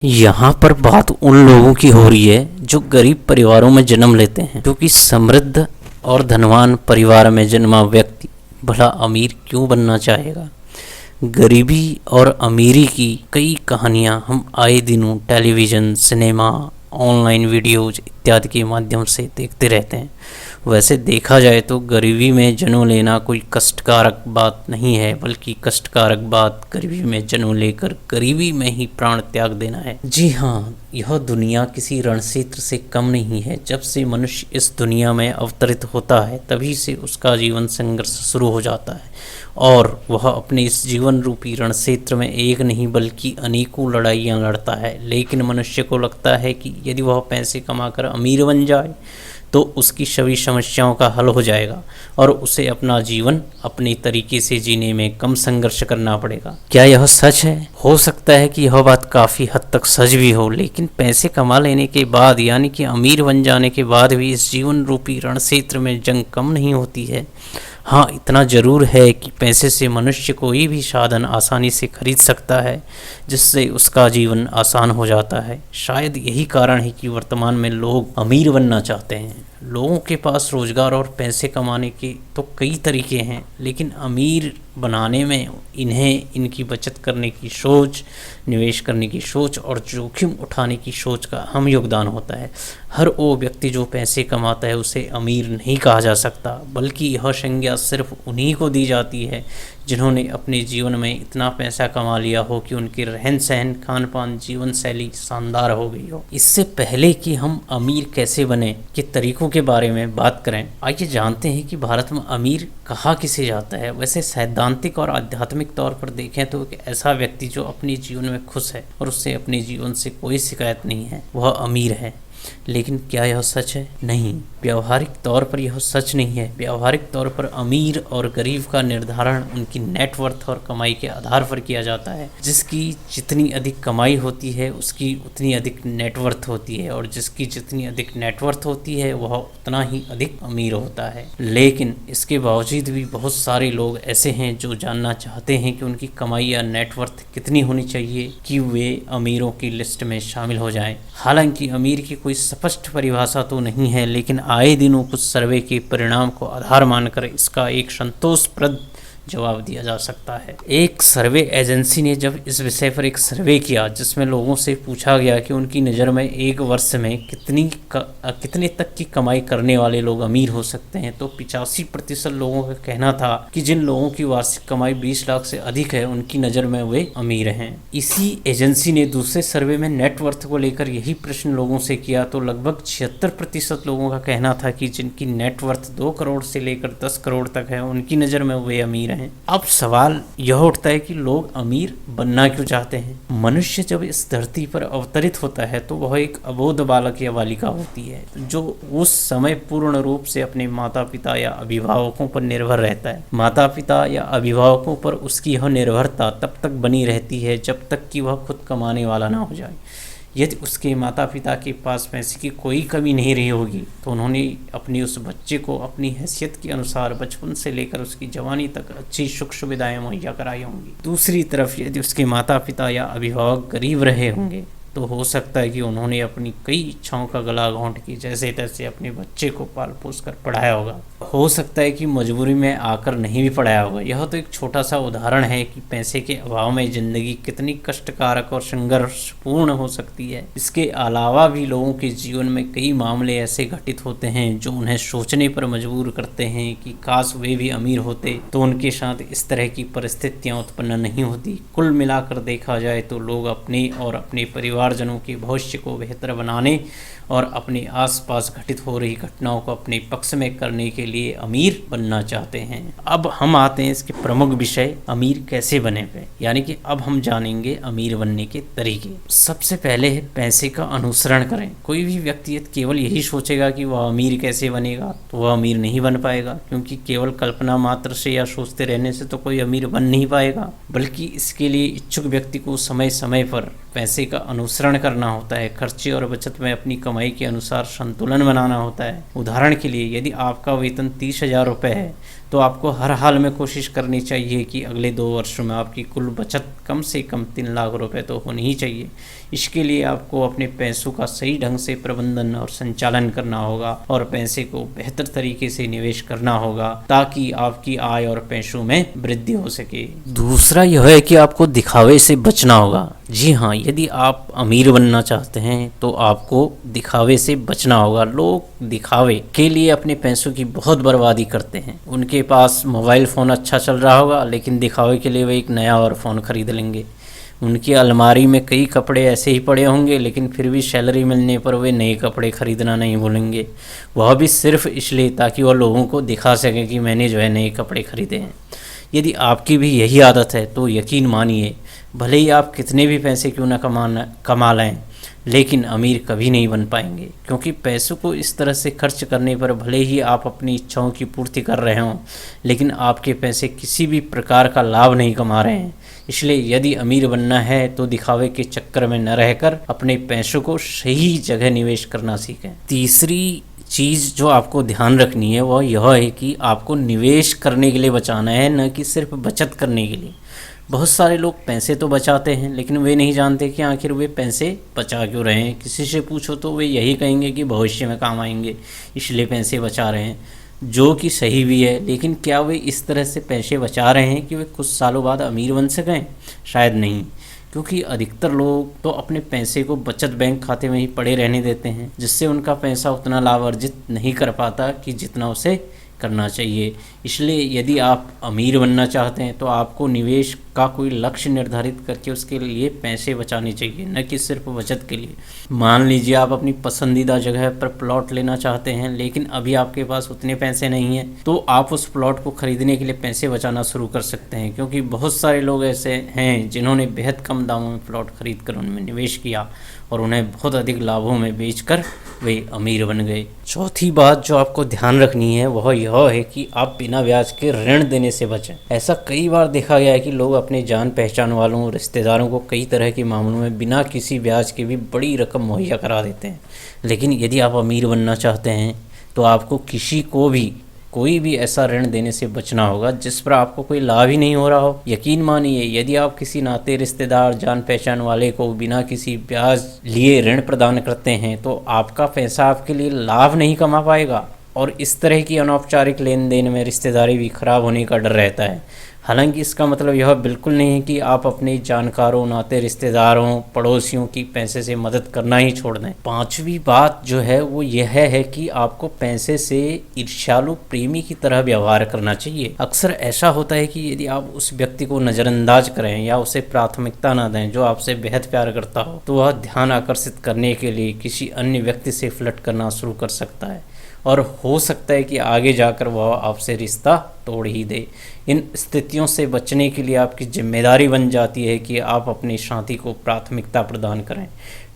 यहाँ पर बात उन लोगों की हो रही है जो गरीब परिवारों में जन्म लेते हैं, क्योंकि समृद्ध और धनवान परिवार में जन्मा व्यक्ति भला अमीर क्यों बनना चाहेगा। गरीबी और अमीरी की कई कहानियाँ हम आए दिनों टेलीविज़न, सिनेमा, ऑनलाइन वीडियोज इत्यादि के माध्यम से देखते रहते हैं। वैसे देखा जाए तो गरीबी में जन्म लेना कोई कष्टकारक बात नहीं है, बल्कि कष्टकारक बात गरीबी में जन्म लेकर गरीबी में ही प्राण त्याग देना है। जी हाँ, यह दुनिया किसी रणक्षेत्र से कम नहीं है। जब से मनुष्य इस दुनिया में अवतरित होता है तभी से उसका जीवन संघर्ष शुरू हो जाता है और वह अपने इस जीवन रूपी रणक्षेत्र में एक नहीं बल्कि अनेकों लड़ाइयाँ लड़ता है। लेकिन मनुष्य को लगता है कि यदि वह पैसे कमाकर अमीर बन जाए तो उसकी सभी समस्याओं का हल हो जाएगा और उसे अपना जीवन अपने तरीके से जीने में कम संघर्ष करना पड़ेगा। क्या यह सच है? हो सकता है कि यह बात काफ़ी हद तक सच भी हो, लेकिन पैसे कमा लेने के बाद यानी कि अमीर बन जाने के बाद भी इस जीवन रूपी रणक्षेत्र में जंग कम नहीं होती है। हाँ, इतना ज़रूर है कि पैसे से मनुष्य कोई भी साधन आसानी से खरीद सकता है जिससे उसका जीवन आसान हो जाता है। शायद यही कारण है कि वर्तमान में लोग अमीर बनना चाहते हैं। लोगों के पास रोज़गार और पैसे कमाने के तो कई तरीके हैं, लेकिन अमीर बनाने में इन्हें इनकी बचत करने की सोच, निवेश करने की सोच और जोखिम उठाने की सोच का अहम योगदान होता है। हर वो व्यक्ति जो पैसे कमाता है उसे अमीर नहीं कहा जा सकता, बल्कि यह संज्ञा सिर्फ उन्हीं को दी जाती है जिन्होंने अपने जीवन में इतना पैसा कमा लिया हो कि उनके रहन सहन, खान पान, जीवन शैली शानदार हो गई हो। इससे पहले कि हम अमीर कैसे बने के तरीकों के बारे में बात करें, आइए जानते हैं कि भारत में अमीर कहा किसे जाता है। वैसे सैद्धांतिक और आध्यात्मिक तौर पर देखें तो एक ऐसा व्यक्ति जो अपने जीवन में खुश है और उससे अपने जीवन से कोई शिकायत नहीं है, वह अमीर है। लेकिन क्या यह सच है? नहीं, व्यावहारिक तौर पर यह सच नहीं है। व्यावहारिक तौर पर अमीर और गरीब का निर्धारण उनकी नेटवर्थ और कमाई के आधार पर किया जाता है। जिसकी जितनी अधिक कमाई होती है उसकी उतनी अधिक नेटवर्थ होती है और जिसकी जितनी अधिक नेटवर्थ होती है वह उतना ही अधिक अमीर होता है। लेकिन इसके बावजूद भी बहुत सारे लोग ऐसे हैं जो जानना चाहते हैं कि उनकी कमाई या नेटवर्थ कितनी होनी चाहिए कि वे अमीरों की लिस्ट में शामिल हो जाएं। हालांकि अमीर की कोई स्पष्ट परिभाषा तो नहीं है, लेकिन आए दिनों कुछ सर्वे के परिणाम को आधार मानकर इसका एक संतोषप्रद जवाब दिया जा सकता है। एक सर्वे एजेंसी ने जब इस विषय पर एक सर्वे किया जिसमें लोगों से पूछा गया कि उनकी नज़र में एक वर्ष में कितने तक की कमाई करने वाले लोग अमीर हो सकते हैं, तो 85% लोगों का कहना था कि जिन लोगों की वार्षिक कमाई 20 लाख से अधिक है उनकी नज़र में वे अमीर हैं। इसी एजेंसी ने दूसरे सर्वे में नेटवर्थ को लेकर यही प्रश्न लोगों से किया तो लगभग 76% लोगों का कहना था कि जिनकी नेटवर्थ 2 करोड़ से लेकर 10 करोड़ तक है उनकी नज़र में वे अमीर हैं। अब सवाल यह उठता है कि लोग अमीर बनना क्यों चाहते हैं। मनुष्य जब इस धरती पर अवतरित होता है तो वह एक अबोध बालक या बालिका होती है जो उस समय पूर्ण रूप से अपने माता पिता या अभिभावकों पर निर्भर रहता है। माता पिता या अभिभावकों पर उसकी यह निर्भरता तब तक बनी रहती है जब तक कि वह खुद कमाने वाला ना हो जाए। यदि उसके माता पिता के पास पैसे की कोई कमी नहीं रही होगी तो उन्होंने अपने उस बच्चे को अपनी हैसियत के अनुसार बचपन से लेकर उसकी जवानी तक अच्छी सुख सुविधाएं मुहैया कराई होंगी। दूसरी तरफ यदि उसके माता पिता या अभिभावक गरीब रहे होंगे तो हो सकता है कि उन्होंने अपनी कई इच्छाओं का गला घोंट के जैसे तैसे अपने बच्चे को पाल पोस कर पढ़ाया होगा। हो सकता है कि मजबूरी में आकर नहीं भी पढ़ाया होगा। यह तो एक छोटा सा उदाहरण है कि पैसे के अभाव में ज़िंदगी कितनी कष्टकारक और संघर्षपूर्ण हो सकती है। इसके अलावा भी लोगों के जीवन में कई मामले ऐसे घटित होते हैं जो उन्हें सोचने पर मजबूर करते हैं कि काश वे भी अमीर होते तो उनके साथ इस तरह की परिस्थितियाँ उत्पन्न नहीं होती। कुल मिलाकर देखा जाए तो लोग अपने और अपने परिवारजनों के भविष्य को बेहतर बनाने और अपने आसपास घटित हो रही घटनाओं को अपने पक्ष में करने के लिए अमीर बनना चाहते हैं। अब हम आते हैं इसके प्रमुख विषय अमीर कैसे बने पे, यानी कि अब हम जानेंगे अमीर बनने के तरीके। सबसे पहले है पैसे का अनुसरण करें। कोई भी व्यक्ति केवल यही सोचेगा कि वह अमीर कैसे बनेगा तो वह अमीर नहीं बन पाएगा, क्योंकि केवल कल्पना मात्र से या सोचते रहने से तो कोई अमीर बन नहीं पाएगा, बल्कि इसके लिए इच्छुक व्यक्ति को समय समय पर पैसे का अनुसरण करना होता है, खर्चे और बचत में अपनी कमाई के अनुसार संतुलन बनाना होता है। उदाहरण के लिए यदि आपका वेतन 30,000 रुपये है तो आपको हर हाल में कोशिश करनी चाहिए कि अगले 2 वर्षों में आपकी कुल बचत कम से कम 3 लाख रुपए तो होनी ही चाहिए। इसके लिए आपको अपने पैसों का सही ढंग से प्रबंधन और संचालन करना होगा और पैसे को बेहतर तरीके से निवेश करना होगा ताकि आपकी आय और पैसों में वृद्धि हो सके। दूसरा यह है कि आपको दिखावे से बचना होगा। जी हाँ, यदि आप अमीर बनना चाहते हैं तो आपको दिखावे से बचना होगा। लोग दिखावे के लिए अपने पैसों की बहुत बर्बादी करते हैं। उनके पास मोबाइल फ़ोन अच्छा चल रहा होगा लेकिन दिखावे के लिए वे एक नया और फ़ोन खरीद लेंगे। उनकी अलमारी में कई कपड़े ऐसे ही पड़े होंगे लेकिन फिर भी सैलरी मिलने पर वे नए कपड़े खरीदना नहीं भूलेंगे, वह भी सिर्फ इसलिए ताकि वह लोगों को दिखा सकें कि मैंने जो है नए कपड़े खरीदे हैं। यदि आपकी भी यही आदत है तो यकीन मानिए, भले ही आप कितने भी पैसे क्यों न कमा लें लेकिन अमीर कभी नहीं बन पाएंगे, क्योंकि पैसों को इस तरह से खर्च करने पर भले ही आप अपनी इच्छाओं की पूर्ति कर रहे हों लेकिन आपके पैसे किसी भी प्रकार का लाभ नहीं कमा रहे हैं। इसलिए यदि अमीर बनना है तो दिखावे के चक्कर में न रहकर अपने पैसों को सही जगह निवेश करना सीखें। तीसरी चीज़ जो आपको ध्यान रखनी है वह यह है कि आपको निवेश करने के लिए बचाना है, न कि सिर्फ बचत करने के लिए। बहुत सारे लोग पैसे तो बचाते हैं लेकिन वे नहीं जानते कि आखिर वे पैसे बचा क्यों रहे हैं। किसी से पूछो तो वे यही कहेंगे कि भविष्य में काम आएंगे इसलिए पैसे बचा रहे हैं, जो कि सही भी है। लेकिन क्या वे इस तरह से पैसे बचा रहे हैं कि वे कुछ सालों बाद अमीर बन सकें? शायद नहीं, क्योंकि अधिकतर लोग तो अपने पैसे को बचत बैंक खाते में ही पड़े रहने देते हैं, जिससे उनका पैसा उतना लाभ अर्जित नहीं कर पाता कि जितना उसे करना चाहिए। इसलिए यदि आप अमीर बनना चाहते हैं तो आपको निवेश का कोई लक्ष्य निर्धारित करके उसके लिए पैसे बचाने चाहिए, न कि सिर्फ बचत के लिए। मान लीजिए आप अपनी पसंदीदा जगह पर प्लॉट लेना चाहते हैं लेकिन अभी आपके पास उतने पैसे नहीं हैं, तो आप उस प्लॉट को खरीदने के लिए पैसे बचाना शुरू कर सकते हैं, क्योंकि बहुत सारे लोग ऐसे हैं जिन्होंने बेहद कम दामों में प्लॉट खरीद कर उनमें निवेश किया और उन्हें बहुत अधिक लाभों में बेचकर वे अमीर बन गए। चौथी बात जो आपको ध्यान रखनी है वह यह है कि आप बिना ब्याज के ऋण देने से बचें। ऐसा कई बार देखा गया है कि लोग अपने जान पहचान वालों, रिश्तेदारों को कई तरह के मामलों में बिना किसी ब्याज के भी बड़ी रकम मुहैया करा देते हैं। लेकिन यदि आप अमीर बनना चाहते हैं तो आपको किसी को भी कोई भी ऐसा ऋण देने से बचना होगा जिस पर आपको कोई लाभ ही नहीं हो रहा हो। यकीन मानिए, यदि आप किसी नाते, रिश्तेदार, जान पहचान वाले को बिना किसी ब्याज लिए ऋण प्रदान करते हैं तो आपका पैसा आपके लिए लाभ नहीं कमा पाएगा और इस तरह की अनौपचारिक लेन देन में रिश्तेदारी भी खराब होने का डर रहता है। हालांकि इसका मतलब यह बिल्कुल नहीं है कि आप अपने जानकारों, नाते रिश्तेदारों, पड़ोसियों की पैसे से मदद करना ही छोड़ दें। पांचवी बात जो है वो यह है कि आपको पैसे से ईर्ष्यालु प्रेमी की तरह व्यवहार करना चाहिए। अक्सर ऐसा होता है कि यदि आप उस व्यक्ति को नज़रअंदाज करें या उसे प्राथमिकता न दें जो आपसे बेहद प्यार करता हो, तो वह ध्यान आकर्षित करने के लिए किसी अन्य व्यक्ति से फ्लर्ट करना शुरू कर सकता है और हो सकता है कि आगे जाकर वह आपसे रिश्ता तोड़ ही दे। इन स्थितियों से बचने के लिए आपकी जिम्मेदारी बन जाती है कि आप अपने साथी को प्राथमिकता प्रदान करें।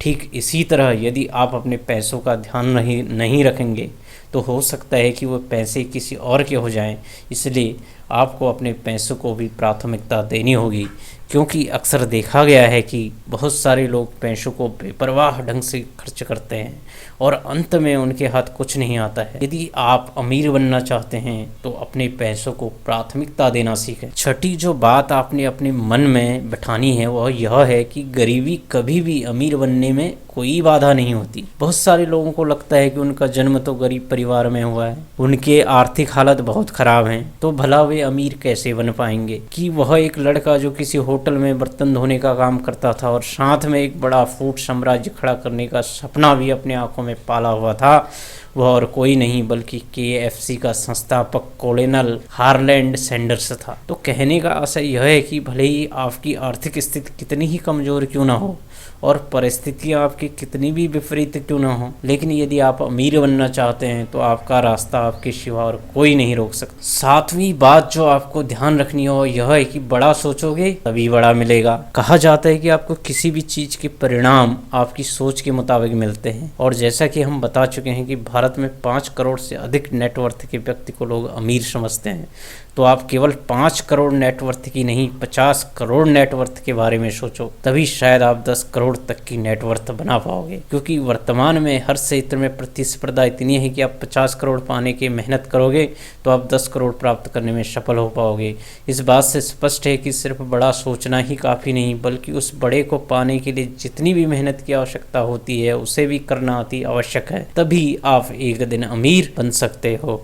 ठीक इसी तरह यदि आप अपने पैसों का ध्यान नहीं रखेंगे तो हो सकता है कि वो पैसे किसी और के हो जाएं। इसलिए आपको अपने पैसों को भी प्राथमिकता देनी होगी, क्योंकि अक्सर देखा गया है कि बहुत सारे लोग पैसों को बेपरवाह ढंग से खर्च करते हैं और अंत में उनके हाथ कुछ नहीं आता है। यदि आप अमीर बनना चाहते हैं तो अपने पैसों को प्राथमिकता देना सीखें। छठी जो बात आपने अपने मन में बैठानी है वह यह है कि गरीबी कभी भी अमीर बनने में कोई बाधा नहीं होती। बहुत सारे लोगों को लगता है कि उनका जन्म तो गरीब परिवार में हुआ है, उनके आर्थिक हालत बहुत खराब हैं, तो भला वे अमीर कैसे बन पाएंगे। कि वह एक लड़का जो किसी होटल में बर्तन धोने का काम करता था और साथ में एक बड़ा फूड साम्राज्य खड़ा करने का सपना भी अपने आंखों में पाला हुआ था, वह और कोई नहीं बल्कि KFC का संस्थापक कॉलोनल हार्लैंड सैंडर्स था। तो कहने का आशय यह है कि भले ही आपकी आर्थिक स्थिति कितनी ही कमज़ोर क्यों ना हो और परिस्थितियाँ आपकी कितनी भी विपरीत क्यों ना हो, लेकिन यदि आप अमीर बनना चाहते हैं तो आपका रास्ता आपके सिवा और कोई नहीं रोक सकता। सातवीं बात जो आपको ध्यान रखनी हो यह है कि बड़ा सोचोगे तभी बड़ा मिलेगा। कहा जाता है कि आपको किसी भी चीज़ के परिणाम आपकी सोच के मुताबिक मिलते हैं, और जैसा कि हम बता चुके हैं कि भारत में 5 करोड़ से अधिक नेटवर्थ के व्यक्ति को लोग अमीर समझते हैं, तो आप केवल 5 करोड़ नेटवर्थ की नहीं 50 करोड़ नेटवर्थ के बारे में सोचो, तभी शायद आप 10 करोड़ तक की नेटवर्थ बना पाओगे। क्योंकि वर्तमान में हर क्षेत्र में प्रतिस्पर्धा इतनी है कि आप 50 करोड़ पाने की मेहनत करोगे तो आप 10 करोड़ प्राप्त करने में सफल हो पाओगे। इस बात से स्पष्ट है कि सिर्फ बड़ा सोचना ही काफ़ी नहीं, बल्कि उस बड़े को पाने के लिए जितनी भी मेहनत की आवश्यकता होती है उसे भी करना अति आवश्यक है, तभी आप एक दिन अमीर बन सकते हो।